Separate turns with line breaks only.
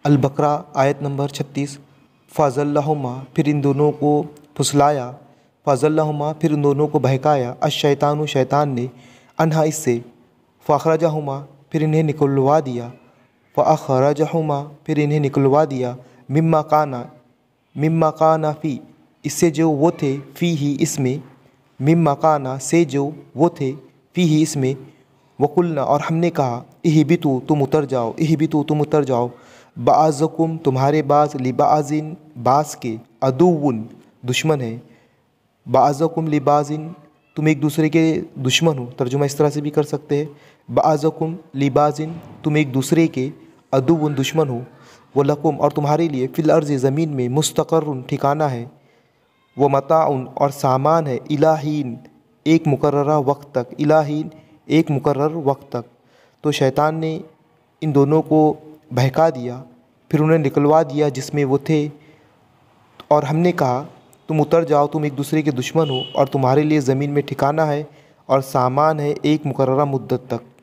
البقرہ آیت نمبر 36۔ فَأَزَلَّهُمَا پھر ان دونوں کو پھسلایا، فَأَزَلَّهُمَا پھر ان دونوں کو بہکایا، الشیطان شیطان نے، انہا اس سے، فَأَخْرَجَهُمَا پھر انہیں نکلوا دیا، فَأَخْرَجَهُمَا پھر انہیں نکلوا دیا، مما کانا فی اس سے جو وہ تھے، فی ہی اس میں، مما کانا سے جو وہ تھے، فی ہی اس میں، وقلنا اور ہم نے کہا، اہبطوا تم اتر جاؤ، اہبطوا تم اتر جاؤ، بعضکم تمہارے بعض، لبعض بعض کے، عدو دشمن ہے، بعضکم لبعض تم ایک دوسرے کے دشمن ہو، ترجمہ اس طرح سے بھی کر سکتے ہیں، بعضکم لبعض تم ایک دوسرے کے، عدو دشمن ہو، وَلَكُمْ اور تمہارے لیے، فی الارض زمین میں، مستقر ٹھکانہ ہے، ومتاع اور سامان ہے، الہین ایک مقررہ وقت تک، الہین ایک مقرر وقت تک۔ تو شیطان نے ان دونوں کو بہکا دیا، پھر انہیں نکلوا دیا جس میں وہ تھے، اور ہم نے کہا تم اتر جاؤ، تم ایک دوسرے کے دشمن ہو، اور تمہارے لیے زمین میں ٹھکانہ ہے اور سامان ہے ایک مقررہ مدت تک۔